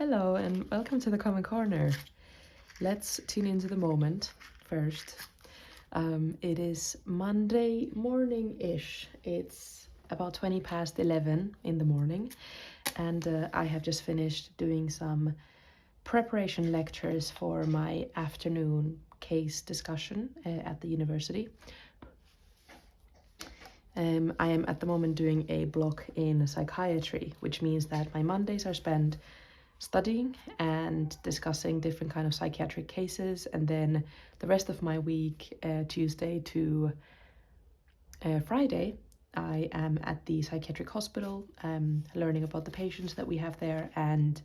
Hello and welcome to the Common Corner. Let's tune into the moment first. It is Monday morning-ish. It's about 20 past 11 in the morning, and I have just finished doing some preparation lectures for my afternoon case discussion at the university. I am at the moment doing a block in psychiatry, which means that my Mondays are spent studying and discussing different kind of psychiatric cases, and then the rest of my week, Tuesday to Friday, I am at the psychiatric hospital, learning about the patients that we have there and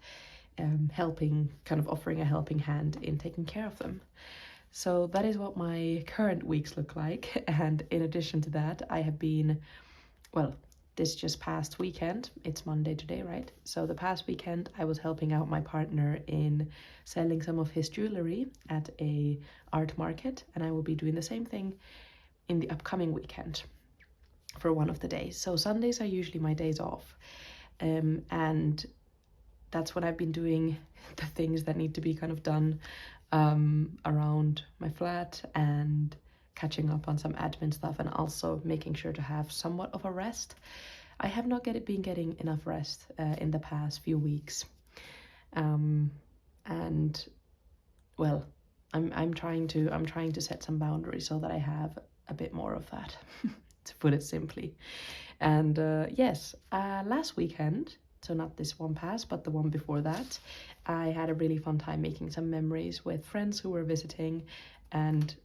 offering a helping hand in taking care of them. So that is what my current weeks look like. And in addition to that, I have been, this just past weekend, it's Monday today, right? So the past weekend I was helping out my partner in selling some of his jewelry at a art market, and I will be doing the same thing in the upcoming weekend for one of the days. So Sundays are usually my days off, and that's when I've been doing the things that need to be kind of done around my flat and catching up on some admin stuff, and also making sure to have somewhat of a rest. I have not been getting enough rest in the past few weeks, and well, I'm trying to set some boundaries so that I have a bit more of that, to put it simply. And yes, last weekend, so not this one past, but the one before that, I had a really fun time making some memories with friends who were visiting, and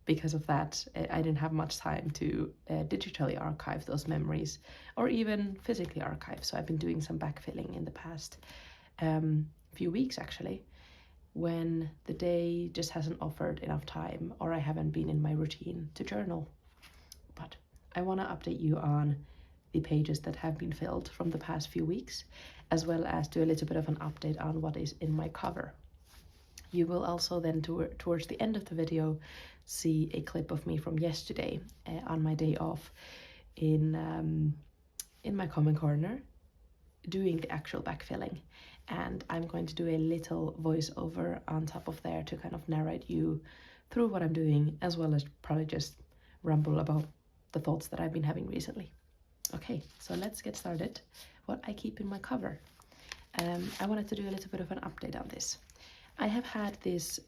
because of that, I didn't have much time to digitally archive those memories or even physically archive. So I've been doing some backfilling in the past few weeks, actually, when the day just hasn't offered enough time or I haven't been in my routine to journal. But I want to update you on the pages that have been filled from the past few weeks, as well as do a little bit of an update on what is in my cover. You will also then, towards the end of the video, see a clip of me from yesterday on my day off in my Common Corner doing the actual backfilling. And I'm going to do a little voiceover on top of there to kind of narrate you through what I'm doing, as well as probably just ramble about the thoughts that I've been having recently. Okay, so let's get started. What I keep in my cover. I wanted to do a little bit of an update on this. I have had this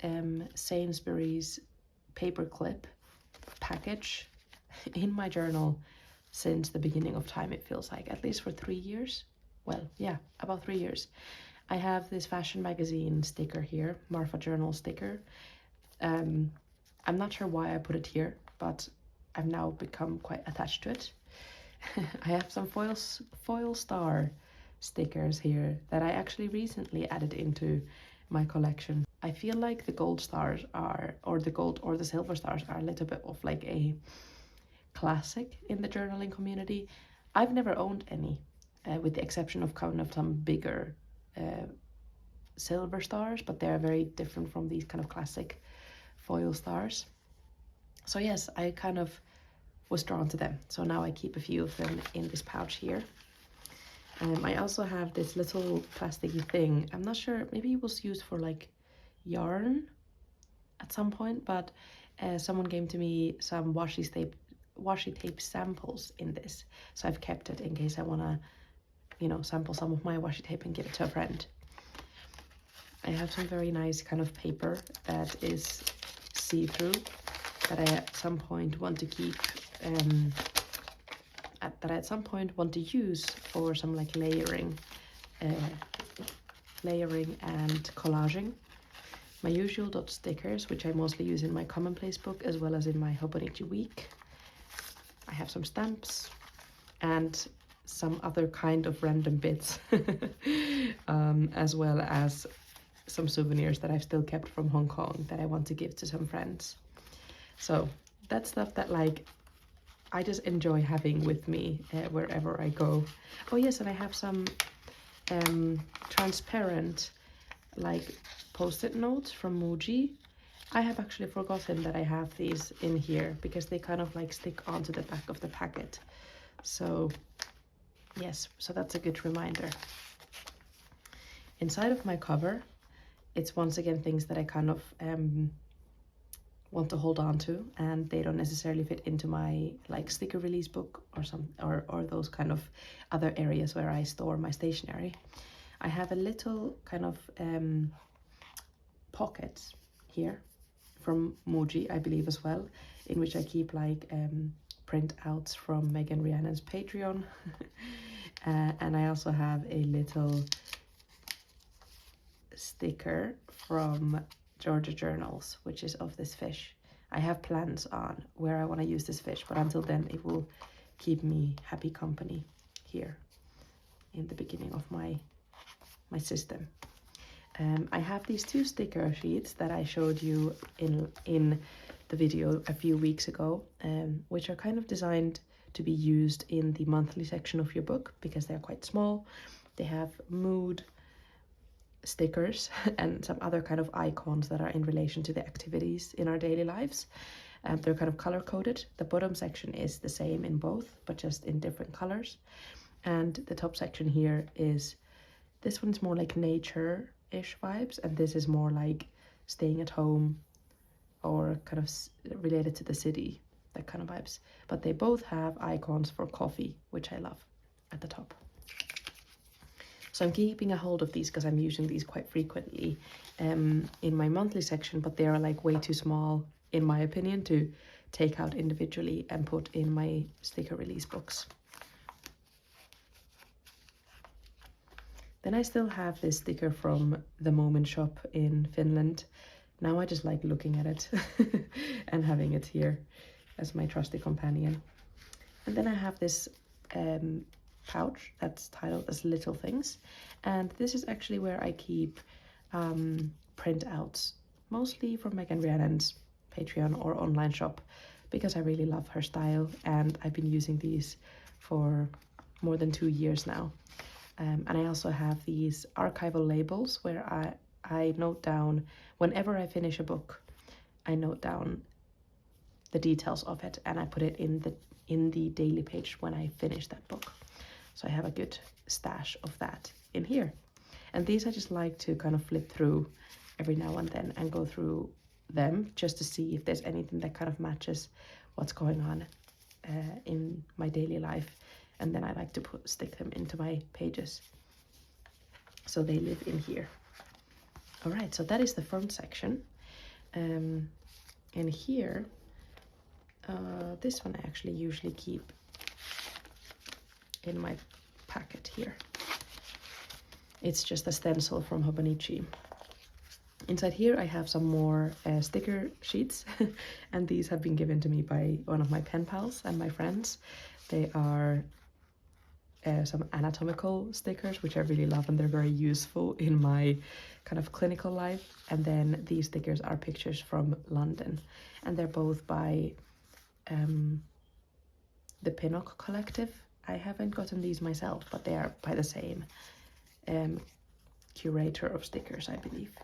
Sainsbury's paperclip package in my journal since the beginning of time, it feels like, at least for 3 years. Well, yeah, about 3 years. I have this fashion magazine sticker here, Marfa Journal sticker. I'm not sure why I put it here, but I've now become quite attached to it. I have some foil star stickers here that I actually recently added into my collection. I feel like the gold stars are, or the silver stars are a little bit of like a classic in the journaling community. I've never owned any, with the exception of kind of some bigger silver stars, but they're very different from these kind of classic foil stars. So yes, I kind of was drawn to them. So now I keep a few of them in this pouch here. I also have this little plasticky thing. I'm not sure, maybe it was used for like yarn at some point, but someone gave to me some washi tape samples in this. So I've kept it in case I want to, sample some of my washi tape and give it to a friend. I have some very nice kind of paper that is see-through that I at some point want to keep, that I at some point want to use for some like layering and collaging. My usual dot stickers, which I mostly use in my commonplace book as well as in my Hobonichi week. I have some stamps and some other kind of random bits, as well as some souvenirs that I've still kept from Hong Kong that I want to give to some friends. So that's stuff that like I just enjoy having with me wherever I go. Oh yes, and I have some transparent like post-it notes from Muji. I have actually forgotten that I have these in here because they kind of like stick onto the back of the packet. So yes, so that's a good reminder. inside of my cover, it's once again things that I kind of want to hold on to, and they don't necessarily fit into my like sticker release book or those kind of other areas where I store my stationery. I have a little kind of pocket here from Muji, I believe as well, in which I keep like printouts from Megan Rhiannon's Patreon. And I also have a little sticker from Georgia Journals, which is of this fish. I have plans on where I want to use this fish, but until then it will keep me happy company here in the beginning of my system. I have these 2 sticker sheets that I showed you in the video a few weeks ago, which are kind of designed to be used in the monthly section of your book because they're quite small. They have mood stickers and some other kind of icons that are in relation to the activities in our daily lives. They're kind of color coded. The bottom section is the same in both, but just in different colors. And the top section here is, this one's more like nature-ish vibes, and this is more like staying at home or kind of related to the city, that kind of vibes. But they both have icons for coffee, which I love, at the top. So I'm keeping a hold of these because I'm using these quite frequently in my monthly section, but they are like way too small, in my opinion, to take out individually and put in my sticker release books. Then I still have this sticker from the Moment shop in Finland. Now I just like looking at it and having it here as my trusty companion. And then I have this pouch that's titled as Little Things, and this is actually where I keep printouts, mostly from Megan Rhiannon's Patreon or online shop, because I really love her style, and I've been using these for more than 2 years now. And I also have these archival labels where I note down, whenever I finish a book, I note down the details of it and I put it in the daily page when I finish that book. So I have a good stash of that in here. And these I just like to kind of flip through every now and then and go through them just to see if there's anything that kind of matches what's going on in my daily life. And then I like to stick them into my pages, so they live in here. All right, so that is the front section. And here, this one I actually usually keep in my packet here. It's just a stencil from Hobonichi. Inside here I have some more sticker sheets and these have been given to me by one of my pen pals and my friends. They are some anatomical stickers, which I really love, and they're very useful in my kind of clinical life. And then these stickers are pictures from London, and they're both by the Pinnock Collective. I haven't gotten these myself, but they are by the same curator of stickers, I believe.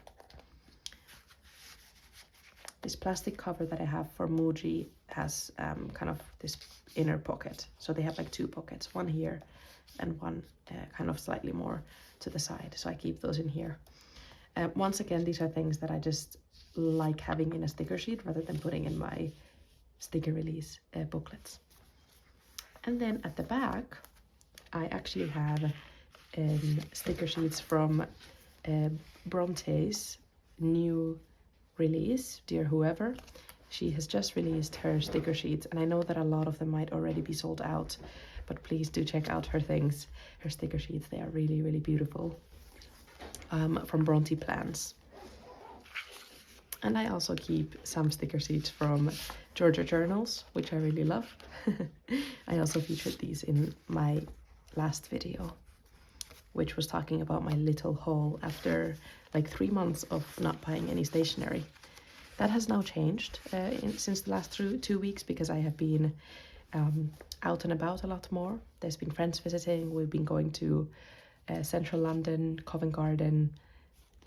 This plastic cover that I have for Muji has kind of this inner pocket. So they have like 2 pockets, one here and one kind of slightly more to the side. So I keep those in here. Once again, these are things that I just like having in a sticker sheet rather than putting in my sticker release booklets. And then at the back, I actually have sticker sheets from Bronte's new release, Dear Whoever. She has just released her sticker sheets, and I know that a lot of them might already be sold out, but please do check out her things, her sticker sheets. They are really, really beautiful. From Bronte Plans. And I also keep some sticker sheets from Georgia Journals, which I really love. I also featured these in my last video, which was talking about my little haul after like 3 months of not buying any stationery. That has now changed since the last 2 weeks, because I have been out and about a lot more. There's been friends visiting. We've been going to central London, Covent Garden,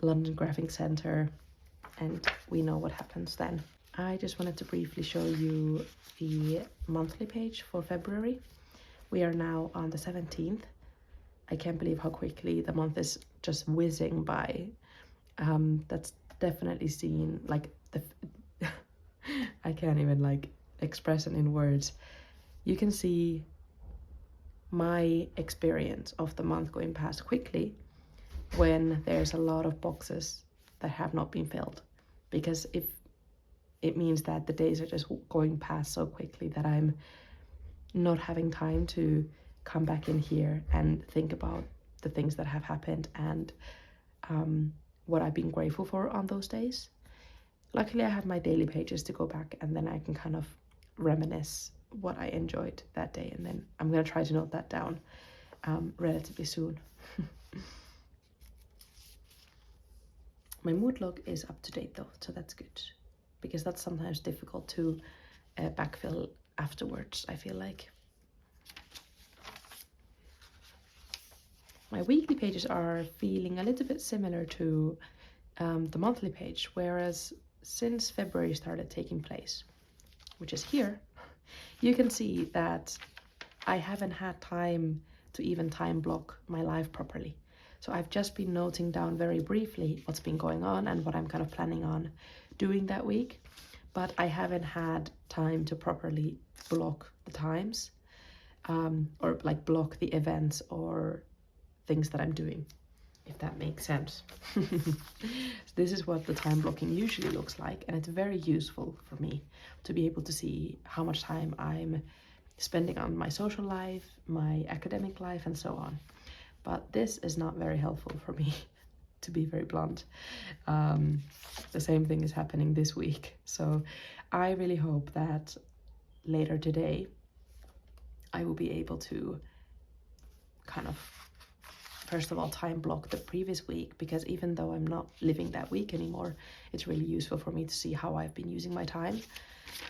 London Graphic Centre, and we know what happens then. I just wanted to briefly show you the monthly page for February. We are now on the 17th, I can't believe how quickly the month is just whizzing by. That's definitely seen, like, the I can't even like express it in words. You can see my experience of the month going past quickly when there's a lot of boxes that have not been filled, because if it means that the days are just going past so quickly that I'm not having time to come back in here and think about the things that have happened and what I've been grateful for on those days. Luckily, I have my daily pages to go back, and then I can kind of reminisce what I enjoyed that day, and then I'm going to try to note that down relatively soon. My mood log is up to date though, so that's good, because that's sometimes difficult to backfill afterwards, I feel like. My weekly pages are feeling a little bit similar to the monthly page, whereas since February started taking place, which is here, you can see that I haven't had time to even time block my life properly. So I've just been noting down very briefly what's been going on and what I'm kind of planning on doing that week, but I haven't had time to properly block the times, or like block the events or things that I'm doing, if that makes sense. So this is what the time blocking usually looks like, and it's very useful for me to be able to see how much time I'm spending on my social life, my academic life, and so on. But this is not very helpful for me, to be very blunt. The same thing is happening this week. So I really hope that later today I will be able to kind of, first of all, time block the previous week, because even though I'm not living that week anymore, it's really useful for me to see how I've been using my time.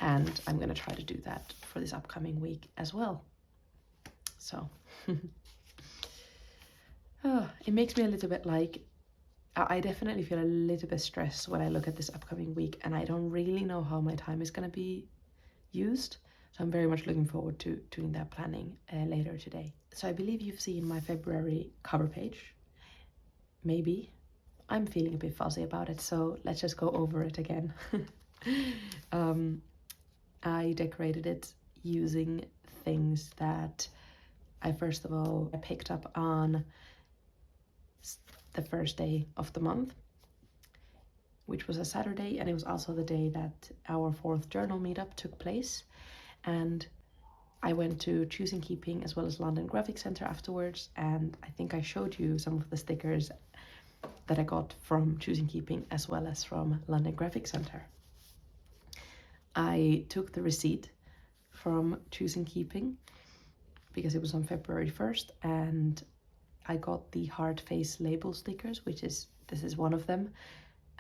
And I'm going to try to do that for this upcoming week as well. So it makes me a little bit like, I definitely feel a little bit stressed when I look at this upcoming week, and I don't really know how my time is going to be used. So I'm very much looking forward to doing that planning later today. So I believe you've seen my February cover page. Maybe. I'm feeling a bit fuzzy about it, so let's just go over it again. I decorated it using things that I first of all picked up on the first day of the month, which was a Saturday, and it was also the day that our 4th journal meetup took place. And I went to Choosing Keeping as well as London Graphic Centre afterwards, and I think I showed you some of the stickers that I got from Choosing Keeping as well as from London Graphic Centre. I took the receipt from Choosing Keeping because it was on February 1st, and I got the hard face label stickers, this is one of them,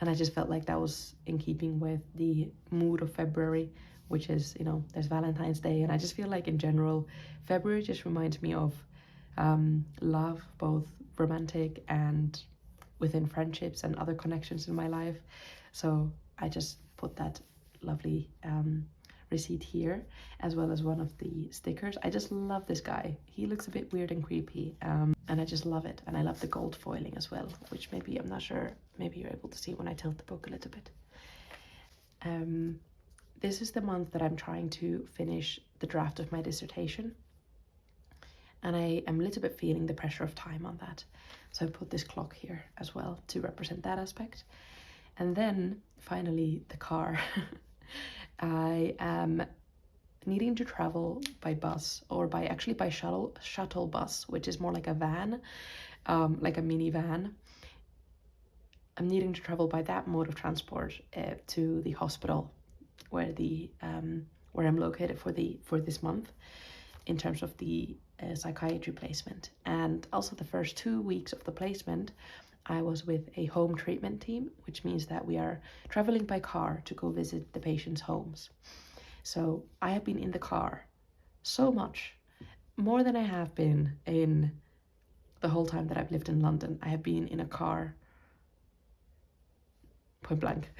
and I just felt like that was in keeping with the mood of February, which is, you know, there's Valentine's Day, and I just feel like in general February just reminds me of love, both romantic and within friendships and other connections in my life. So I just put that lovely receipt here, as well as one of the stickers. I just love this guy. He looks a bit weird and creepy, and I just love it. And I love the gold foiling as well, which maybe, I'm not sure, maybe you're able to see when I tilt the book a little bit. This is the month that I'm trying to finish the draft of my dissertation, and I am a little bit feeling the pressure of time on that. So I put this clock here as well to represent that aspect. And then finally the car. I am needing to travel by bus, or by shuttle bus, which is more like a van, like a mini van. I'm needing to travel by that mode of transport to the hospital where I'm located for this month, in terms of the psychiatry placement. And also the first 2 weeks of the placement, I was with a home treatment team, which means that we are traveling by car to go visit the patients' homes. So I have been in the car so much, more than I have been in the whole time that I've lived in London. I have been in a car, point blank.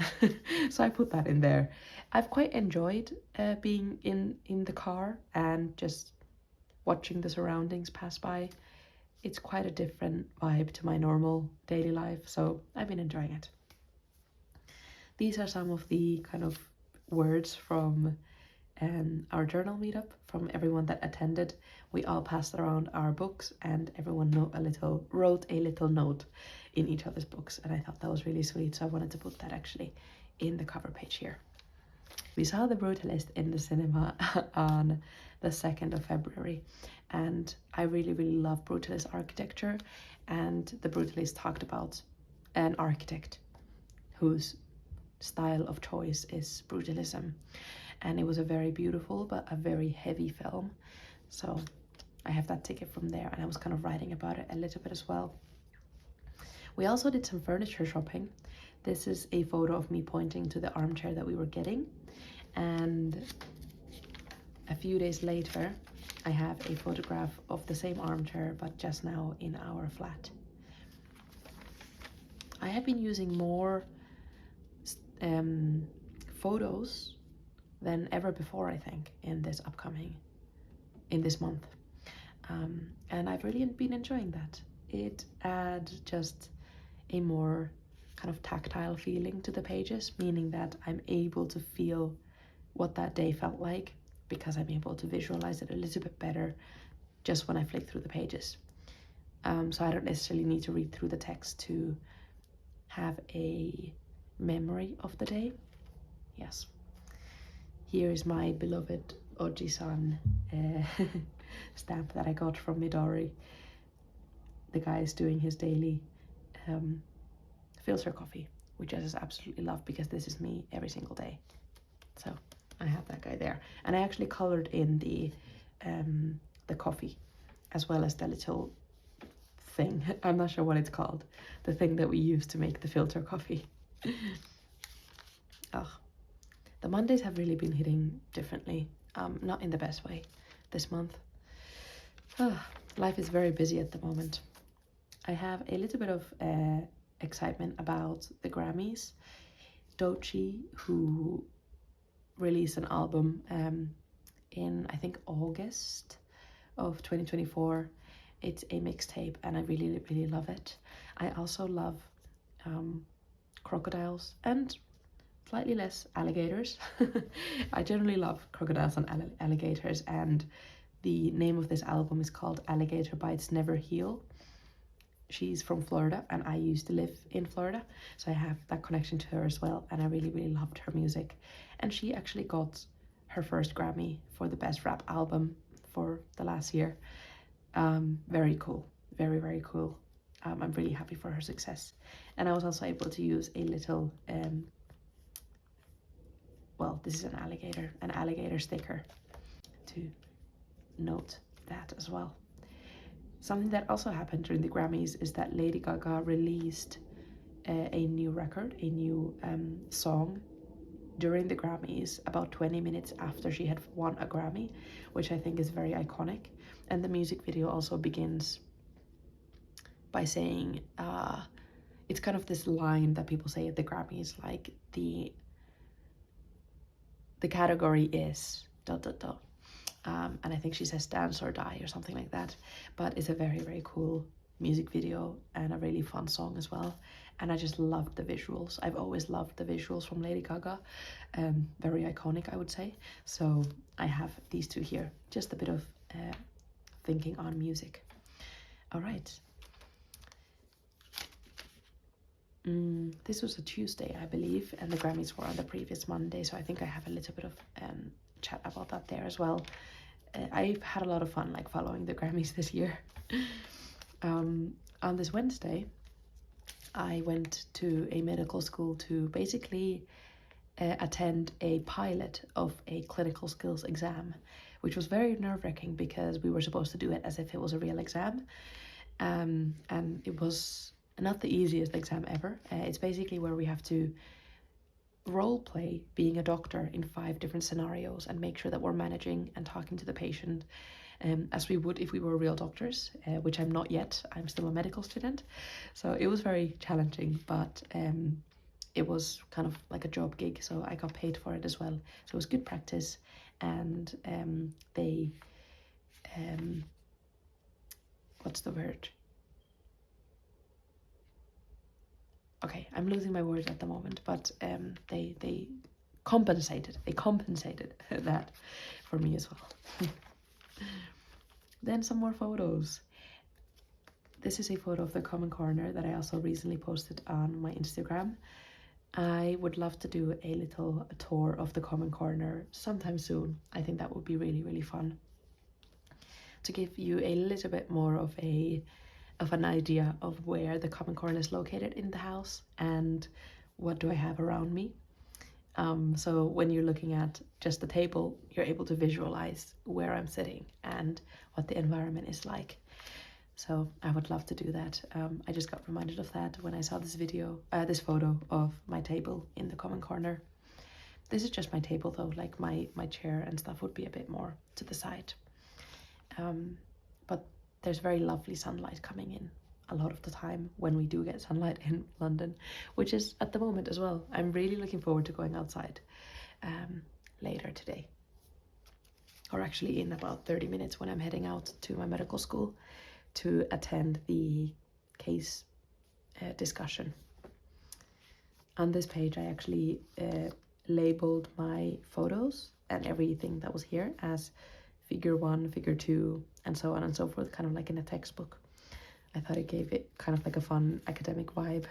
So I put that in there. I've quite enjoyed being in the car and just watching the surroundings pass by. it's quite a different vibe to my normal daily life, so I've been enjoying it. These are some of the kind of words from our journal meetup, from everyone that attended. We all passed around our books, and everyone wrote a little note in each other's books, and I thought that was really sweet, so I wanted to put that actually in the cover page here. We saw The Brutalist in the cinema on the 2nd of February, and I really, really love Brutalist architecture, and The Brutalist talked about an architect whose style of choice is brutalism, and it was a very beautiful but a very heavy film, so I have that ticket from there, and I was kind of writing about it a little bit as well. We also did some furniture shopping. This is a photo of me pointing to the armchair that we were getting, and a few days later I have a photograph of the same armchair but just now in our flat. I have been using more photos than ever before, I think, in this month, and I've really been enjoying that. It adds just a more kind of tactile feeling to the pages, meaning that I'm able to feel what that day felt like because I'm able to visualize it a little bit better just when I flick through the pages. So I don't necessarily need to read through the text to have a memory of the day. Yes. Here is my beloved Oji-san stamp that I got from Midori. The guy is doing his daily filter coffee, which I just absolutely love because this is me every single day. So I have that guy there, and I actually colored in the coffee as well as the little thing. I'm not sure what it's called. The thing that we use to make the filter coffee. Oh, the Mondays have really been hitting differently. Not in the best way this month. Life is very busy at the moment. I have a little bit of excitement about the Grammys. Doechii, who released an album in, I think, August of 2024. It's a mixtape, and I really, really love it. I also love crocodiles and slightly less alligators. I generally love crocodiles and alligators, and the name of this album is called Alligator Bites Never Heal. She's from Florida, and I used to live in Florida, so I have that connection to her as well, and I really, really loved her music. And she actually got her first Grammy for the best rap album for the last year. Very cool, very, very cool. I'm really happy for her success. And I was also able to use a little, well, this is an alligator sticker to note that as well. Something that also happened during the Grammys is that Lady Gaga released a new record, a new song during the Grammys, about 20 minutes after she had won a Grammy, which I think is very iconic. And the music video also begins by saying, it's kind of this line that people say at the Grammys, like the category is ... and I think she says dance or die or something like that, but it's a very, very cool music video and a really fun song as well. And I just loved the visuals. I've always loved the visuals from Lady Gaga. Very iconic, I would say. So I have these two here, just a bit of thinking on music. All right. This was a Tuesday, I believe, and the Grammys were on the previous Monday, so I think I have a little bit of chat about that there as well. I've had a lot of fun like following the Grammys this year. On this Wednesday, I went to a medical school to basically attend a pilot of a clinical skills exam, which was very nerve-wracking because we were supposed to do it as if it was a real exam, and it was not the easiest exam ever. It's basically where we have to role play being a doctor in 5 different scenarios and make sure that we're managing and talking to the patient as we would if we were real doctors, which I'm not yet. I'm still a medical student, so it was very challenging, but it was kind of like a job gig, so I got paid for it as well, so it was good practice. And they what's the word? Okay, I'm losing my words at the moment, but they compensated that for me as well. Then some more photos. This is a photo of the common corner that I also recently posted on my Instagram. I would love to do a little tour of the common corner sometime soon. I think that would be really, really fun. To give you a little bit more of an idea of where the common corner is located in the house and what do I have around me. So when you're looking at just the table, you're able to visualize where I'm sitting and what the environment is like. So I would love to do that. I just got reminded of that when I saw this photo of my table in the common corner. This is just my table though, like my chair and stuff would be a bit more to the side. But there's very lovely sunlight coming in a lot of the time when we do get sunlight in London, which is at the moment as well. I'm really looking forward to going outside later today, or actually in about 30 minutes when I'm heading out to my medical school to attend the case discussion. On this page I actually labeled my photos and everything that was here as figure 1, figure 2, and so on and so forth, kind of like in a textbook. I thought it gave it kind of like a fun academic vibe.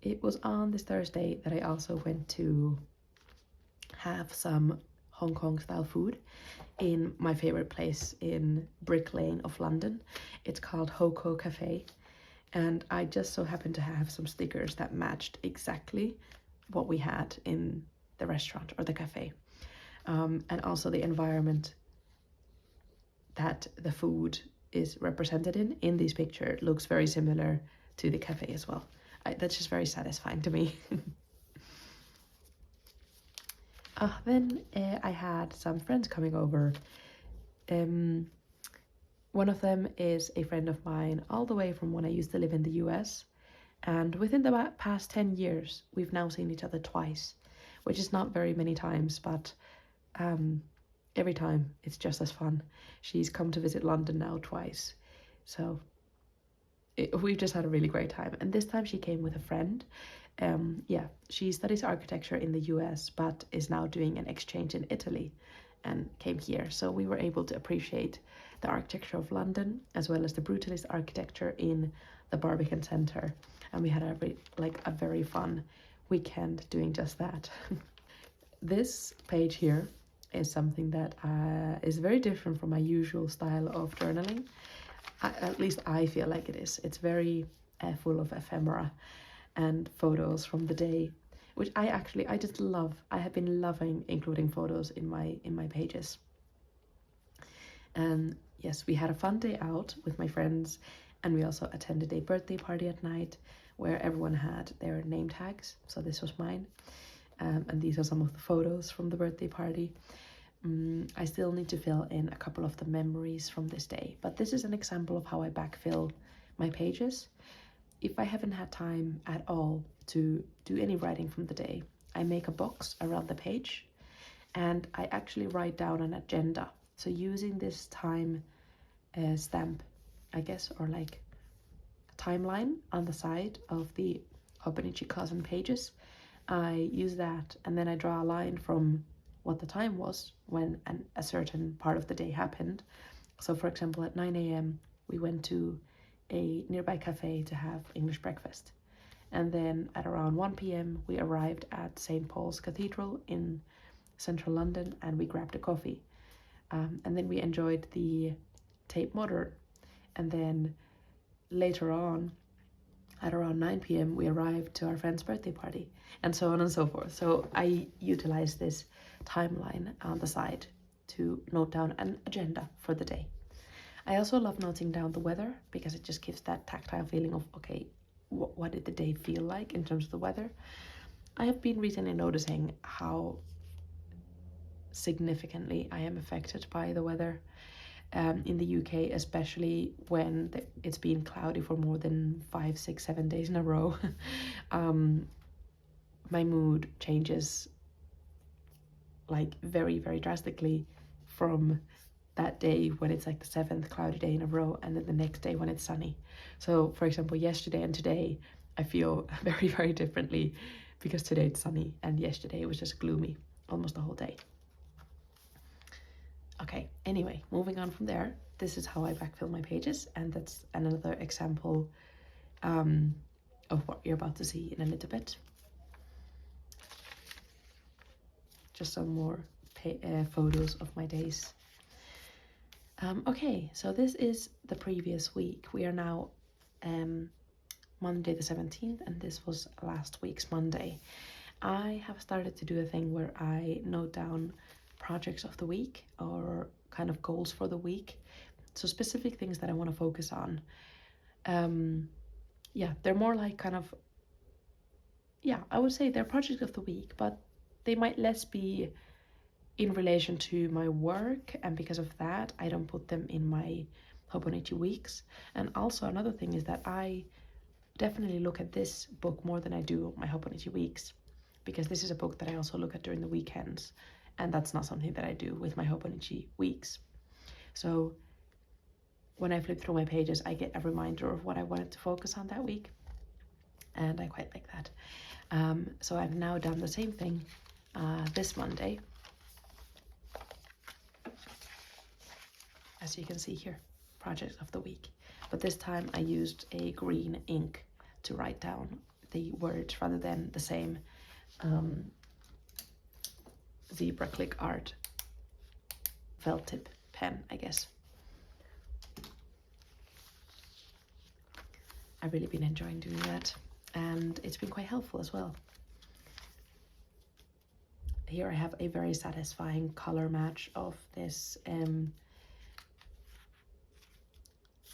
It was on this Thursday that I also went to have some Hong Kong style food in my favorite place in Brick Lane of London. It's called Hoko Cafe, and I just so happened to have some stickers that matched exactly what we had in the restaurant or the cafe. And also the environment that the food is represented in this picture looks very similar to the cafe as well. That's just very satisfying to me. Then I had some friends coming over. One of them is a friend of mine all the way from when I used to live in the US, and within the past 10 years we've now seen each other twice, which is not very many times, but every time it's just as fun. She's come to visit London now twice, so we've just had a really great time. And this time she came with a friend. Yeah, she studies architecture in the US but is now doing an exchange in Italy and came here, so we were able to appreciate the architecture of London as well as the brutalist architecture in the Barbican Centre, and we had a very fun weekend doing just that. This page here is something that is very different from my usual style of journaling. At least I feel like it is. It's very full of ephemera and photos from the day, which I just love. I have been loving including photos in my pages. And yes, we had a fun day out with my friends, and we also attended a birthday party at night where everyone had their name tags. So this was mine. And these are some of the photos from the birthday party. I still need to fill in a couple of the memories from this day, but this is an example of how I backfill my pages. If I haven't had time at all to do any writing from the day, I make a box around the page and I actually write down an agenda. So using this time stamp, I guess, or like a timeline on the side of the Hobonichi Cousin pages, I use that and then I draw a line from what the time was when a certain part of the day happened. So for example, at 9 a.m. we went to a nearby cafe to have English breakfast. And then at around 1 p.m. we arrived at St. Paul's Cathedral in central London and we grabbed a coffee. And then we enjoyed the Tate Modern. And then later on, at around 9 p.m. we arrived to our friend's birthday party, and so on and so forth. So I utilize this timeline on the side to note down an agenda for the day. I also love noting down the weather because it just gives that tactile feeling of, okay, what did the day feel like in terms of the weather? I have been recently noticing how significantly I am affected by the weather. In the UK, especially when it's been cloudy for more than 5, 6, 7 days in a row, my mood changes like very, very drastically from that day when it's like the 7th cloudy day in a row, and then the next day when it's sunny. So for example, yesterday and today I feel very, very differently, because today it's sunny and yesterday it was just gloomy almost the whole day. Okay, anyway, moving on from there, this is how I backfill my pages, and that's another example of what you're about to see in a little bit. Just some more photos of my days. Okay, so this is the previous week. We are now Monday the 17th, and this was last week's Monday. I have started to do a thing where I note down projects of the week, or kind of goals for the week. So specific things that I want to focus on. Yeah, they're more like kind of, yeah, I would say they're projects of the week, but they might less be in relation to my work, and because of that I don't put them in my Hobonichi weeks. And also another thing is that I definitely look at this book more than I do my Hobonichi weeks, because this is a book that I also look at during the weekends, and that's not something that I do with my Hobonichi weeks. So when I flip through my pages, I get a reminder of what I wanted to focus on that week, and I quite like that. So I've now done the same thing this Monday, as you can see here, projects of the week. But this time I used a green ink to write down the words rather than the same zebra click art felt tip pen, I guess. I've really been enjoying doing that, and it's been quite helpful as well. Here I have a very satisfying color match of this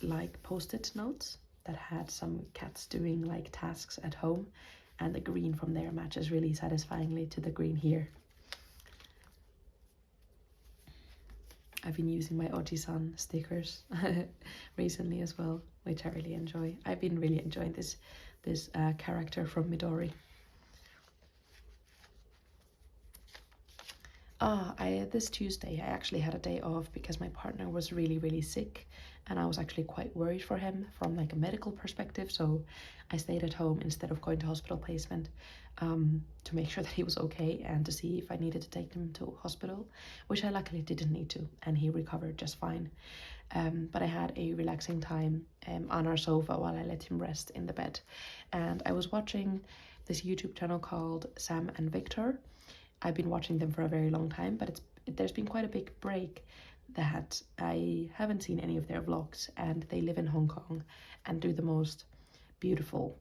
like post-it notes that had some cats doing like tasks at home, and the green from there matches really satisfyingly to the green here. I've been using my Oji-san stickers recently as well, which I really enjoy. I've been really enjoying this character from Midori. This Tuesday I actually had a day off because my partner was really, really sick, and I was actually quite worried for him from like a medical perspective, so I stayed at home instead of going to hospital placement to make sure that he was okay, and to see if I needed to take him to hospital, which I luckily didn't need to, and he recovered just fine. But I had a relaxing time on our sofa while I let him rest in the bed, and I was watching this YouTube channel called Sam and Victor. I've been watching them for a very long time, but there's been quite a big break that I haven't seen any of their vlogs, and they live in Hong Kong and do the most beautiful,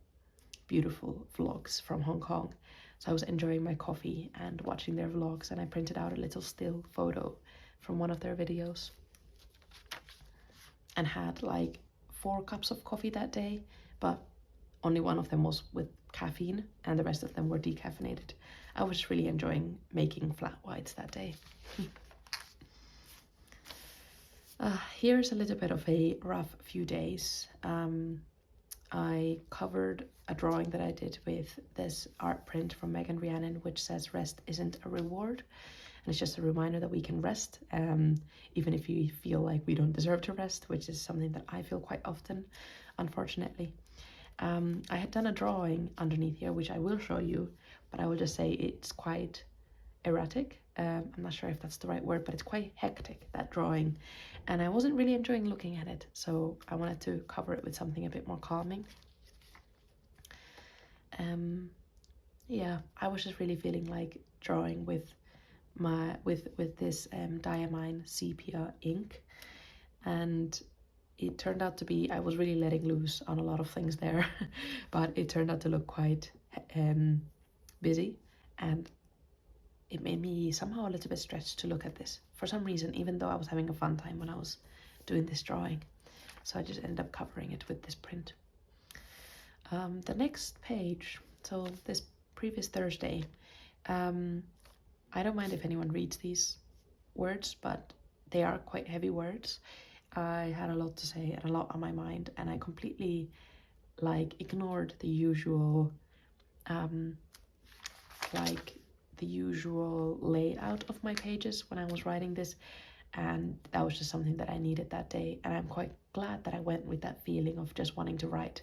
beautiful vlogs from Hong Kong. So I was enjoying my coffee and watching their vlogs, and I printed out a little still photo from one of their videos and had like 4 cups of coffee that day, but only one of them was with caffeine and the rest of them were decaffeinated. I was really enjoying making flat whites that day. Here's a little bit of a rough few days. I covered a drawing that I did with this art print from Megan Rhiannon, which says rest isn't a reward. And it's just a reminder that we can rest, even if we feel like we don't deserve to rest, which is something that I feel quite often, unfortunately. I had done a drawing underneath here, which I will show you, but I will just say it's quite erratic. I'm not sure if that's the right word, but it's quite hectic, that drawing, and I wasn't really enjoying looking at it, so I wanted to cover it with something a bit more calming. Yeah, I was just really feeling like drawing with this diamine sepia ink, and it turned out to be, I was really letting loose on a lot of things there, but it turned out to look quite busy, and it made me somehow a little bit stretched to look at this for some reason, even though I was having a fun time when I was doing this drawing. So I just ended up covering it with this print. The next page, so this previous Thursday, I don't mind if anyone reads these words, but they are quite heavy words. I had a lot to say and a lot on my mind, and I completely like ignored the usual layout of my pages when I was writing this, and that was just something that I needed that day, and I'm quite glad that I went with that feeling of just wanting to write,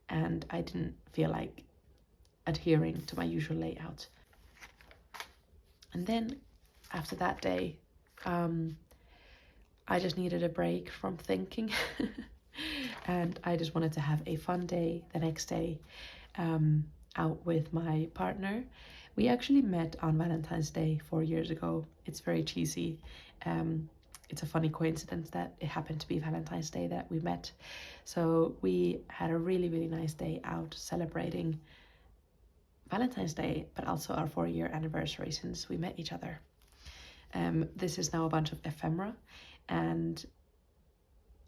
and I didn't feel like adhering to my usual layout. And then after that day, I just needed a break from thinking and I just wanted to have a fun day the next day, out with my partner. We actually met on Valentine's Day 4 years ago. It's very cheesy. It's a funny coincidence that it happened to be Valentine's Day that we met. So we had a really, really nice day out celebrating Valentine's Day, but also our 4-year anniversary since we met each other. This is now a bunch of ephemera and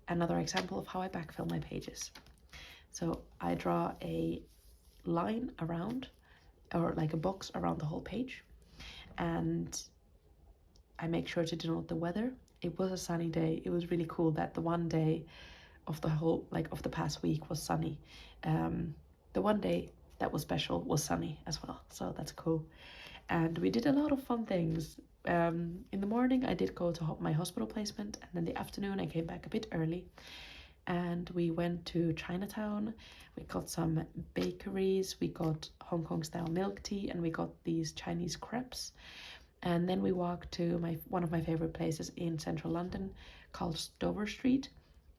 another example of how I backfill my pages. So I draw a line around, or like a box around the whole page, and I make sure to denote the weather. It was a sunny day. It was really cool that the one day of the whole, like of the past week was sunny. The one day that was special was sunny as well, so that's cool. And we did a lot of fun things. In the morning I did go to my hospital placement, and in the afternoon I came back a bit early and we went to Chinatown. We got some bakeries, we got Hong Kong style milk tea, and we got these Chinese crepes. And then we walked to one of my favorite places in central London called Dover Street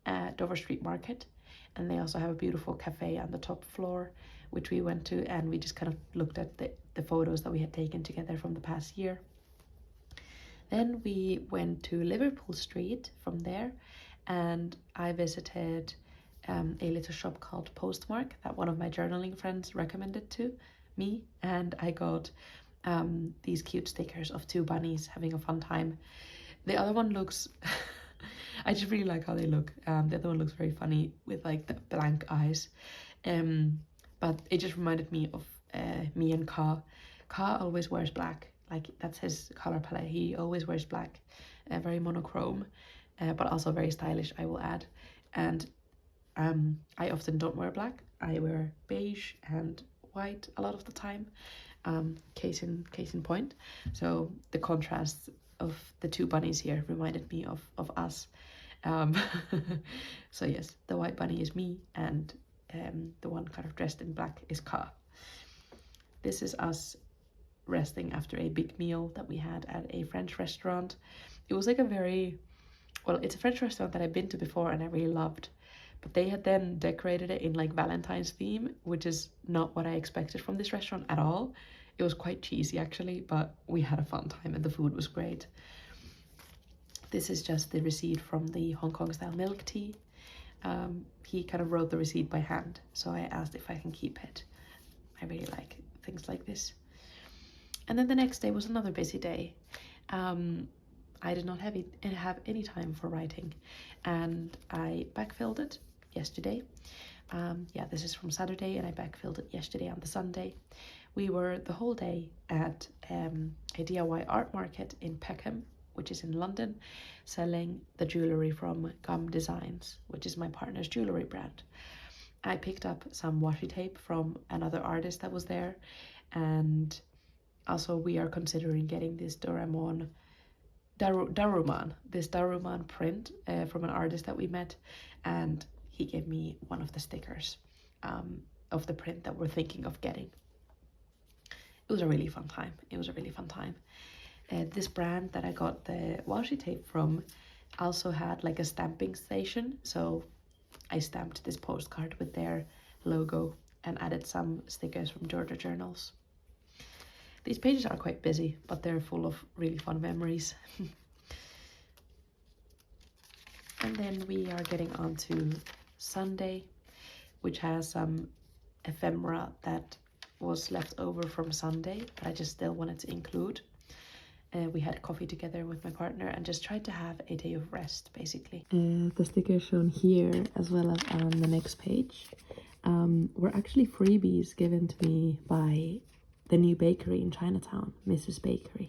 Market, and they also have a beautiful cafe on the top floor which we went to, and we just kind of looked at the photos that we had taken together from the past year. Then we went to Liverpool Street from there, and I visited a little shop called Postmark that one of my journaling friends recommended to me, and I got these cute stickers of 2 bunnies having a fun time. The other one looks I just really like how they look. The other one looks very funny with like the blank eyes, but it just reminded me of me and Ka. Ka always wears black, like that's his color palette. He always wears black, very monochrome, but also very stylish, I will add. And I often don't wear black. I wear beige and white a lot of the time. Case in point. So the contrast of the 2 bunnies here reminded me of us. So yes, the white bunny is me, and the one kind of dressed in black is Ka. This is us resting after a big meal that we had at a French restaurant. It was like it's a French restaurant that I've been to before and I really loved, but they had then decorated it in like Valentine's theme, which is not what I expected from this restaurant at all. It was quite cheesy actually, but we had a fun time and the food was great. This is just the receipt from the Hong Kong style milk tea. He kind of wrote the receipt by hand, so I asked if I can keep it. I really like things like this. And then the next day was another busy day. I did not have any time for writing, and I backfilled it yesterday. This is from Saturday, and I backfilled it yesterday on the Sunday. We were the whole day at a DIY art market in Peckham, which is in London, selling the jewellery from Gum Designs, which is my partner's jewellery brand. I picked up some washi tape from another artist that was there, and also we are considering getting this Daruman print from an artist that we met, and he gave me one of the stickers of the print that we're thinking of getting. It was a really fun time. This brand that I got the washi tape from also had like a stamping station, so I stamped this postcard with their logo and added some stickers from Georgia Journals. These pages are quite busy, but they're full of really fun memories. And then we are getting on to Sunday, which has some ephemera that was left over from Sunday, but I just still wanted to include. We had coffee together with my partner and just tried to have a day of rest, basically. The stickers shown here, as well as on the next page, were actually freebies given to me by the new bakery in Chinatown, Mrs. Bakery.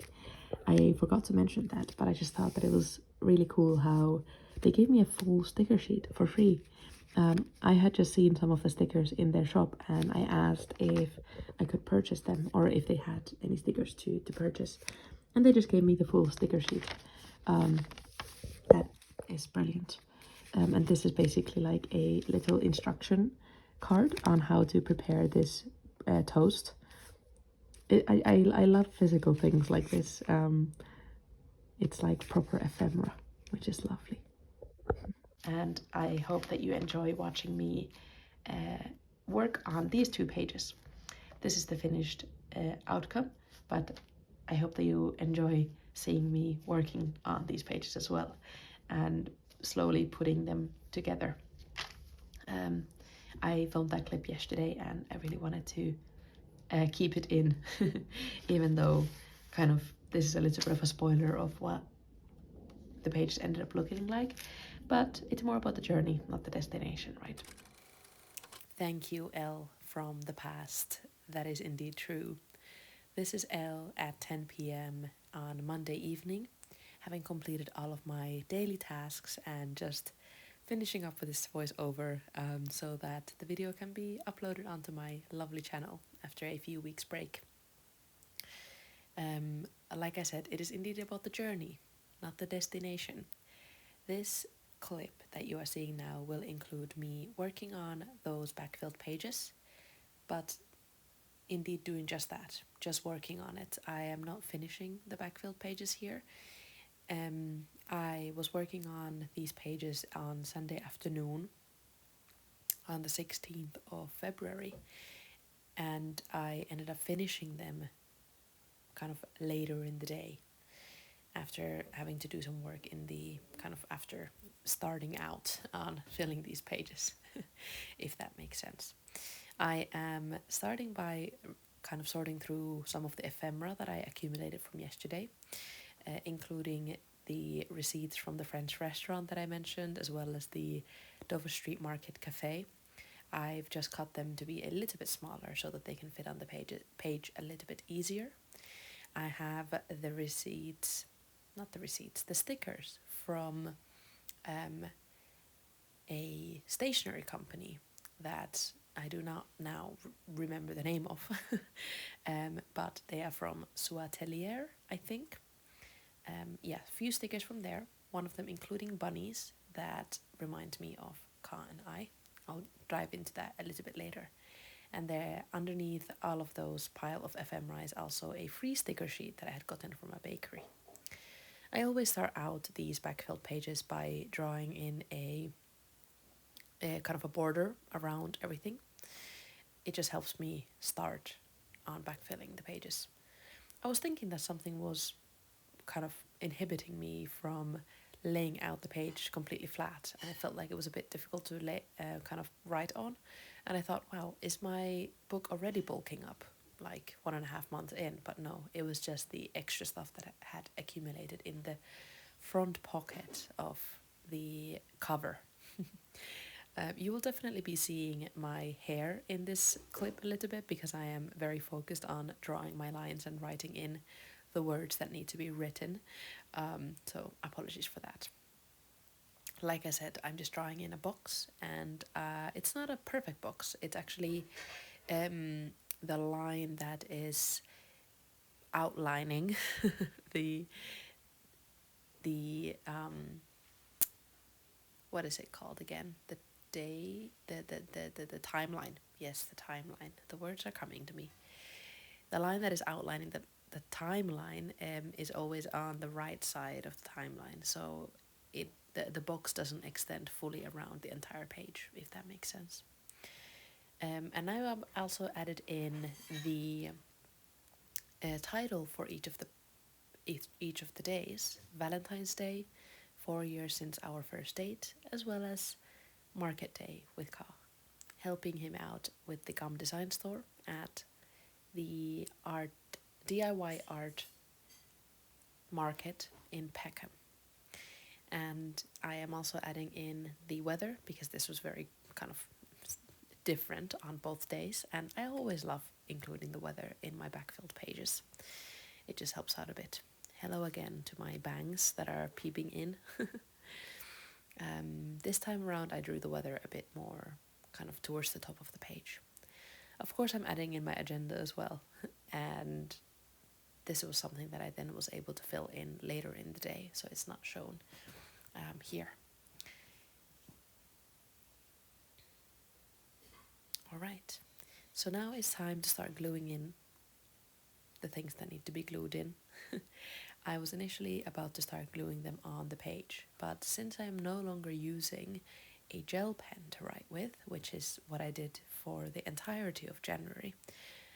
I forgot to mention that, but I just thought that it was really cool how they gave me a full sticker sheet for free. I had just seen some of the stickers in their shop, and I asked if I could purchase them or if they had any stickers to purchase, and they just gave me the full sticker sheet. is brilliant. And this is basically like a little instruction card on how to prepare this toast. I love physical things like this. It's like proper ephemera, which is lovely. And I hope that you enjoy watching me work on these 2 pages. This is the finished outcome, but I hope that you enjoy seeing me working on these pages as well and slowly putting them together. I filmed that clip yesterday and I really wanted to keep it in, even though kind of this is a little bit of a spoiler of what the pages ended up looking like, but it's more about the journey, not the destination, right? Thank you, Elle from the past. That is indeed true. This is Elle at 10 p.m. on Monday evening, having completed all of my daily tasks and just finishing up with this voiceover so that the video can be uploaded onto my lovely channel after a few weeks break. Like I said, it is indeed about the journey, not the destination. This clip that you are seeing now will include me working on those backfilled pages, but indeed doing just that, just working on it. I am not finishing the backfilled pages here. I was working on these pages on Sunday afternoon on the 16th of February, and I ended up finishing them kind of later in the day after having to do some work in the kind of after starting out on filling these pages, if that makes sense. I am starting by kind of sorting through some of the ephemera that I accumulated from yesterday, including the receipts from the French restaurant that I mentioned, as well as the Dover Street Market Cafe. I've just cut them to be a little bit smaller so that they can fit on the page a little bit easier. I have the receipts, not the receipts, the stickers from a stationery company that I do not now remember the name of, but they are from Suatelier, I think. Yeah, a few stickers from there, one of them including bunnies that remind me of Ka and I. I'll dive into that a little bit later. And there, underneath all of those pile of ephemera is also a free sticker sheet that I had gotten from a bakery. I always start out these backfilled pages by drawing in a kind of a border around everything. It just helps me start on backfilling the pages. I was thinking that something was kind of inhibiting me from laying out the page completely flat, and I felt like it was a bit difficult to kind of write on. And I thought, wow, is my book already bulking up like 1.5 months in? But no, it was just the extra stuff that had accumulated in the front pocket of the cover. You will definitely be seeing my hair in this clip a little bit because I am very focused on drawing my lines and writing in the words that need to be written. So apologies for that. Like I said, I'm just drawing in a box, and it's not a perfect box. It's actually the line that is outlining the what is it called again? The timeline. Yes, the timeline. The words are coming to me. The line that is outlining the timeline is always on the right side of the timeline, so the box doesn't extend fully around the entire page, if that makes sense. And now I've also added in the title for each of the days: Valentine's Day, 4 years since our first date, as well as Market Day with Ka, helping him out with the gum design store at the DIY art market in Peckham. And I am also adding in the weather because this was very kind of different on both days, and I always love including the weather in my backfilled pages. It just helps out a bit. Hello again to my bangs that are peeping in. This time around I drew the weather a bit more kind of towards the top of the page. Of course I'm adding in my agenda as well, and this was something that I then was able to fill in later in the day, so it's not shown here. All right, so now it's time to start gluing in the things that need to be glued in. I was initially about to start gluing them on the page, but since I am no longer using a gel pen to write with, which is what I did for the entirety of January,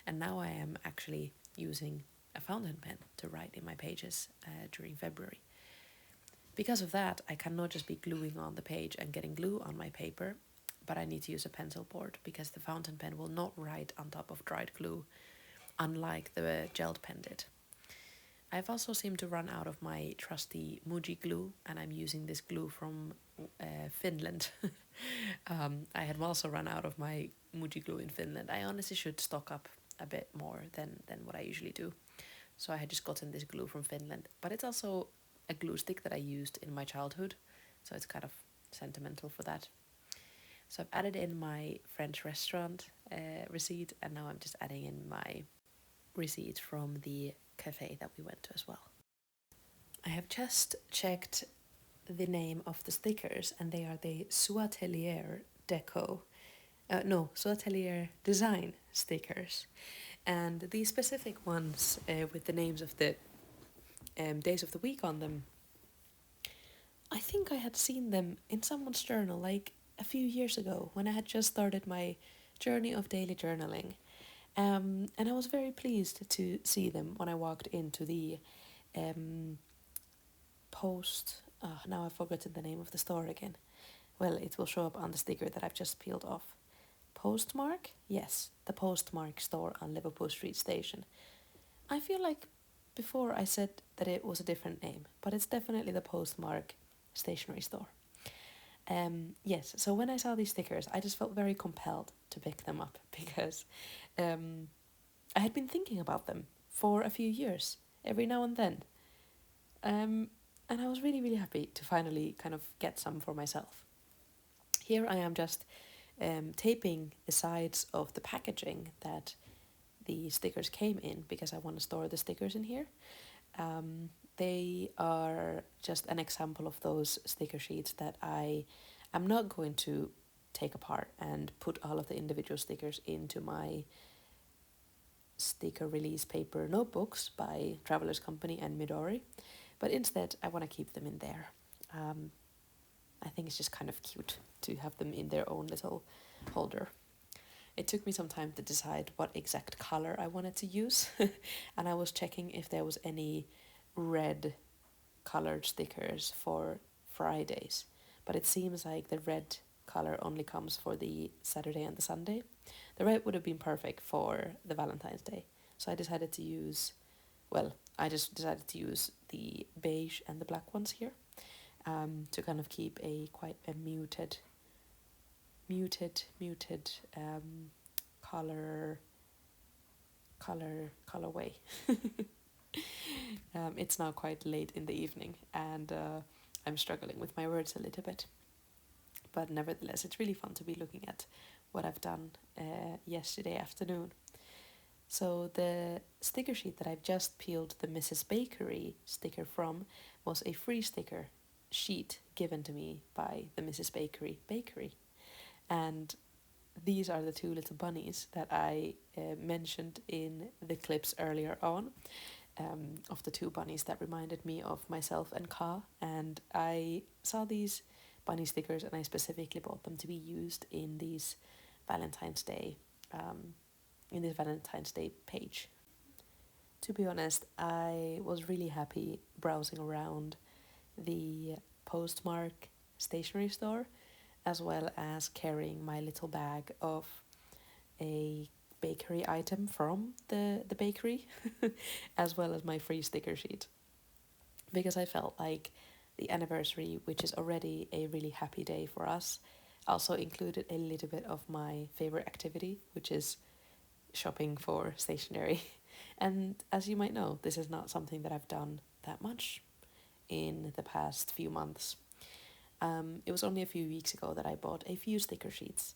and now I am actually using a fountain pen to write in my pages during February. Because of that, I cannot just be gluing on the page and getting glue on my paper, but I need to use a pencil board because the fountain pen will not write on top of dried glue, unlike the gelled pen did. I've also seemed to run out of my trusty Muji glue, and I'm using this glue from Finland. I had also run out of my Muji glue in Finland. I honestly should stock up a bit more than what I usually do. So I had just gotten this glue from Finland, but it's also a glue stick that I used in my childhood, so it's kind of sentimental for that. So I've added in my French restaurant receipt, and now I'm just adding in my receipt from the cafe that we went to as well. I have just checked the name of the stickers, and they are the Suatelier Suatelier Design stickers. And the specific ones with the names of the days of the week on them, I think I had seen them in someone's journal like a few years ago when I had just started my journey of daily journaling. And I was very pleased to see them when I walked into the now I've forgotten the name of the store again. Well, it will show up on the sticker that I've just peeled off. Postmark? Yes, the Postmark store on Liverpool Street Station. I feel like before I said that it was a different name, but it's definitely the Postmark stationery store. Yes, so when I saw these stickers, I just felt very compelled to pick them up because I had been thinking about them for a few years, every now and then. And I was really, really happy to finally kind of get some for myself. Here I am just taping the sides of the packaging that the stickers came in because I want to store the stickers in here. They are just an example of those sticker sheets that I am not going to take apart and put all of the individual stickers into my sticker release paper notebooks by Travelers Company and Midori, but instead I want to keep them in there. I think it's just kind of cute to have them in their own little holder. It took me some time to decide what exact color I wanted to use, and I was checking if there was any red colored stickers for Fridays, but it seems like the red color only comes for the Saturday and the Sunday. The red would have been perfect for the Valentine's Day, so I decided to use, decided to use the beige and the black ones here, to kind of keep a quite a muted colorway. It's now quite late in the evening, and I'm struggling with my words a little bit, but nevertheless it's really fun to be looking at what I've done yesterday afternoon. So the sticker sheet that I've just peeled the Mrs. Bakery sticker from was a free sticker sheet given to me by the Mrs. Bakery bakery. And these are the two little bunnies that I mentioned in the clips earlier on, of the two bunnies that reminded me of myself and Ka. And I saw these bunny stickers and I specifically bought them to be used in these Valentine's Day, in this Valentine's Day page. To be honest, I was really happy browsing around the Postmark stationery store, as well as carrying my little bag of a bakery item from the bakery, as well as my free sticker sheet. Because I felt like the anniversary, which is already a really happy day for us, also included a little bit of my favorite activity, which is shopping for stationery. And as you might know, this is not something that I've done that much in the past few months. It was only a few weeks ago that I bought a few sticker sheets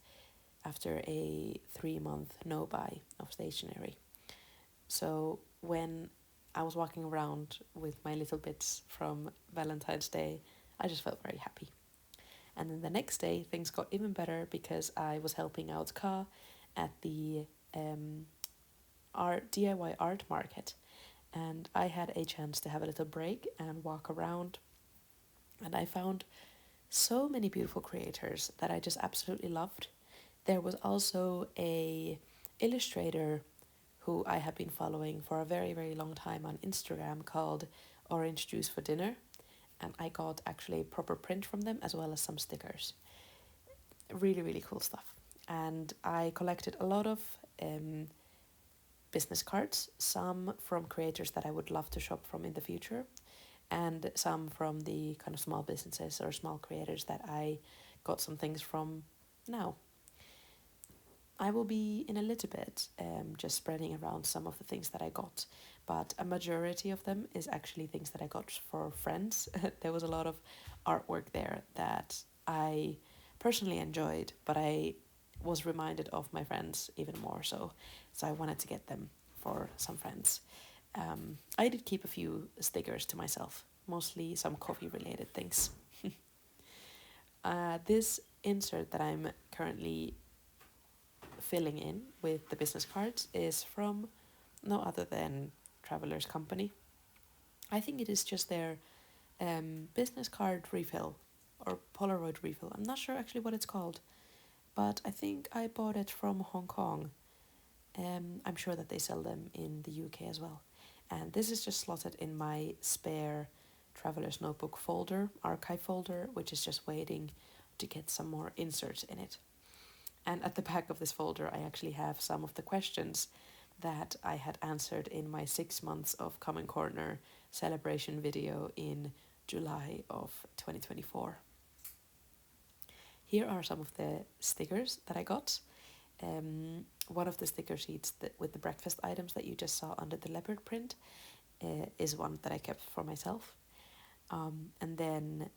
after a 3-month no-buy of stationery. So when I was walking around with my little bits from Valentine's Day, I just felt very happy. And then the next day, things got even better because I was helping out Ka at the DIY art market. And I had a chance to have a little break and walk around. And I found so many beautiful creators that I just absolutely loved. There was also a illustrator who I have been following for a very, very long time on Instagram called Orange Juice for Dinner. And I got actually a proper print from them as well as some stickers. Really, really cool stuff. And I collected a lot of business cards, some from creators that I would love to shop from in the future, and some from the kind of small businesses or small creators that I got some things from now. I will be in a little bit just spreading around some of the things that I got, but a majority of them is actually things that I got for friends. There was a lot of artwork there that I personally enjoyed, but I was reminded of my friends even more so I wanted to get them for some friends. I did keep a few stickers to myself, mostly some coffee related things. This insert that I'm currently filling in with the business cards is from no other than Traveler's Company. I think it is just their business card refill or Polaroid refill. I'm not sure actually what it's called, but I think I bought it from Hong Kong. I'm sure that they sell them in the UK as well. And this is just slotted in my spare Traveler's Notebook folder, archive folder, which is just waiting to get some more inserts in it. And at the back of this folder, I actually have some of the questions that I had answered in my 6 months of Common Corner celebration video in July of 2024. Here are some of the stickers that I got. One of the sticker sheets with the breakfast items that you just saw under the leopard print is one that I kept for myself. And then,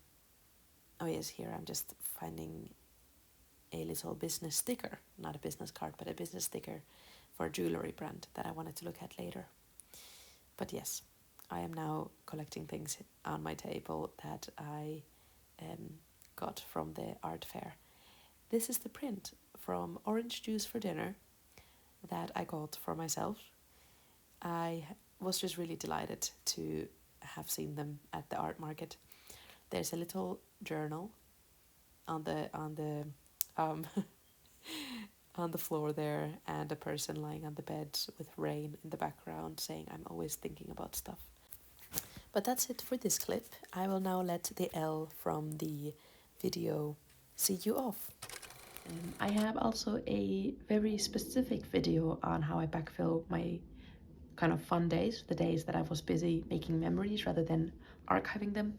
oh yes, here I'm just finding a little business sticker, not a business card, but a business sticker for a jewellery brand that I wanted to look at later. But yes, I am now collecting things on my table that I got from the art fair. This is the print from Orange Juice for Dinner that I got for myself. I was just really delighted to have seen them at the art market. There's a little journal on the on the floor there, and a person lying on the bed with rain in the background saying, "I'm always thinking about stuff." But that's it for this clip. I will now let the L from the video see you off. I have also a very specific video on how I backfill my kind of fun days, the days that I was busy making memories rather than archiving them.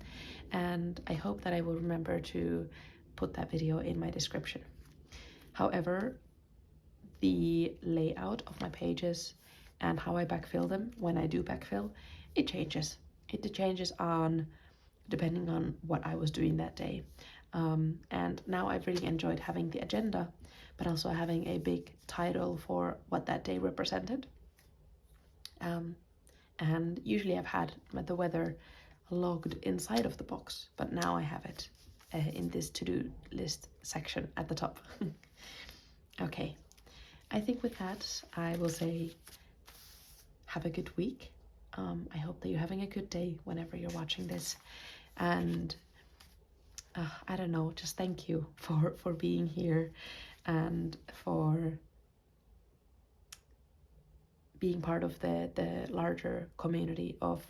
And I hope that I will remember to put that video in my description. However, the layout of my pages and how I backfill them when I do backfill, it changes. It changes depending on what I was doing that day. And now I've really enjoyed having the agenda, but also having a big title for what that day represented. And usually I've had the weather logged inside of the box, but now I have it in this to-do list section at the top. Okay, I think with that, I will say have a good week. I hope that you're having a good day whenever you're watching this. And I don't know, just thank you for being here and for being part of the larger community of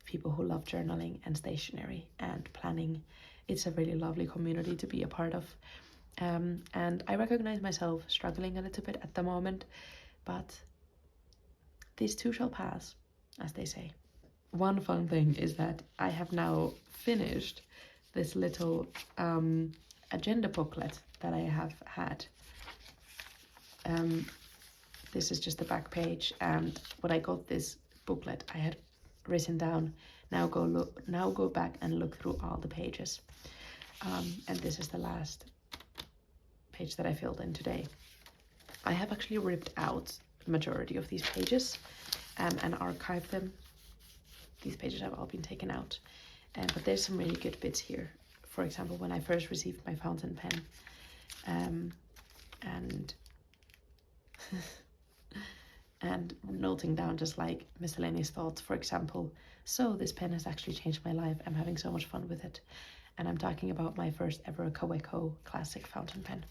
people who love journaling and stationery and planning. It's a really lovely community to be a part of. And I recognize myself struggling a little bit at the moment, but this too shall pass, as they say. One fun thing is that I have now finished this little agenda booklet that I have had. This is just the back page, and when I got this booklet, I had written down, now go back and look through all the pages. And this is the last page that I filled in today. I have actually ripped out the majority of these pages and archived them. These pages have all been taken out. But there's some really good bits here. For example, when I first received my fountain pen, and and noting down just like miscellaneous thoughts. For example, so this pen has actually changed my life. I'm having so much fun with it. And I'm talking about my first ever Kaweco classic fountain pen.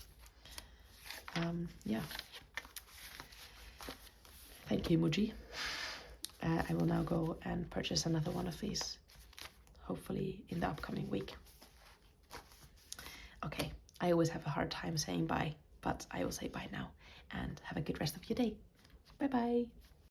Yeah. Thank you, Muji. I will now go and purchase another one of these, hopefully in the upcoming week. Okay, I always have a hard time saying bye, but I will say bye now, and have a good rest of your day. Bye bye.